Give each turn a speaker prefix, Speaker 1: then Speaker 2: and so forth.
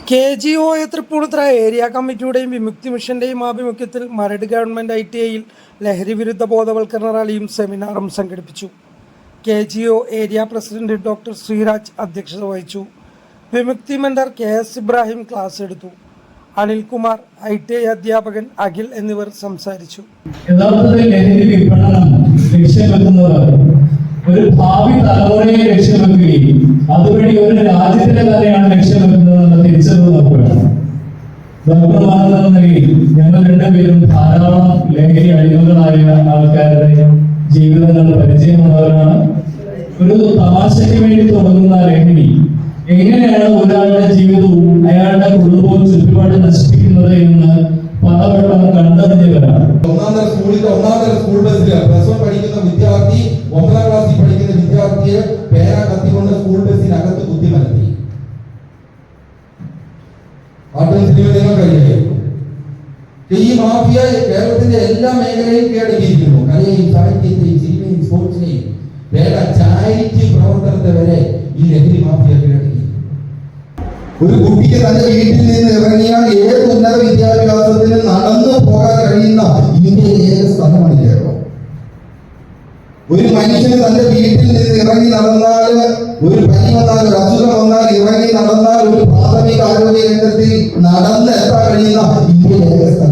Speaker 1: KGO Tripunithura area കമ്മിറ്റിയുടെയും വിമുക്തി മിഷന്റെയും ആഭിമുഖ്യത്തിൽ Maradu government ITIയിൽ ലഹരി വിരുദ്ധ ബോധവൽക്കരണ റാലിയും സെമിനാറും സംഘടിപ്പിച്ചു. KGO area president doctor Sreeraj അധ്യക്ഷത വഹിച്ചു. വിമുക്തി മെന്റർ KS ഇബ്രാഹിം ക്ലാസ് എടുത്തു. അനിൽകുമാർ, ITI അധ്യാപകൻ അഖിൽ എന്നിവർ സംസാരിച്ചു.
Speaker 2: ഒരു ഭാവി തലമുറയെ ലക്ഷ്യമെക്കുകയും അതുവഴി ഒരു രാജ്യത്തിനെ തന്നെയാണ് ലക്ഷ്യമെക്കുന്നത് തിരിച്ചറിവ് നമുക്ക് വേണം. ഡോക്ടർമാരെന്ന നിലയിൽ ഞങ്ങൾ രണ്ടുപേരും ധാരാളം ലഹരി അടിമകളായ ആൾക്കാരുടെ ജീവിതങ്ങൾ പരിചയമുള്ളവരാണ്. ഒരു തമാശയ്ക്ക് വേണ്ടി തുടങ്ങുന്ന ലഹരി എങ്ങനെയാണ് ഒരാളുടെ ജീവിതവും അയാളുടെ കുടുംബവും ചുറ്റുപാട് നശിപ്പിക്കുന്നത് എന്ന് പലവട്ടം കണ്ടറിഞ്ഞവരാണ്.
Speaker 3: ഒന്നാം സ്കൂൾ ബസ്സിൽ പ്ലസ് 1 പഠിക്കുന്ന വിദ്യാർത്ഥി 9ാം ക്ലാസ്സിൽ പഠിക്കുന്ന വിദ്യാർത്ഥിയെ പേന കത്തിക്കൊണ്ട് സ്കൂൾ ബസ്സിനകത്ത് കുത്തിമലത്തി. ഈ മാഫിയ കേരളത്തിന്റെ എല്ലാ മേഖലയും കീഴടക്കിയിരിക്കുന്നു. കലയെയും സാഹിത്യത്തെയും സിനിമയും സ്പോർട്സിനെയും വേണ്ട ചാരിറ്റി പ്രവർത്തനത്തെ വരെ ഈ ലഹരി മാഫിയ കീഴടക്കി. ഒരു കുട്ടിക്ക് തന്റെ വീട്ടിൽ നിന്ന് ഇറങ്ങിയാൽ ഏത് ഉന്നത വിദ്യാഭ്യാസത്തിന് നടന്നു പോകാൻ കഴിയുന്ന ഇന്ത്യയിലെ ഏക സ്ഥലമാണ് കേരളം. ഒരു മനുഷ്യന് തന്റെ വീട്ടിൽ നിന്ന് ഇറങ്ങി നടന്നാൽ, ഒരു പനി വന്നാൽ, ഒരു അസുഖം വന്നാൽ ഇറങ്ങി നടന്നാൽ ഒരു പ്രാഥമിക ആരോഗ്യ കേന്ദ്രത്തിൽ നടന്ന് എത്താൻ കഴിയുന്ന ഇന്ത്യയിലെ ഏക സ്ഥലം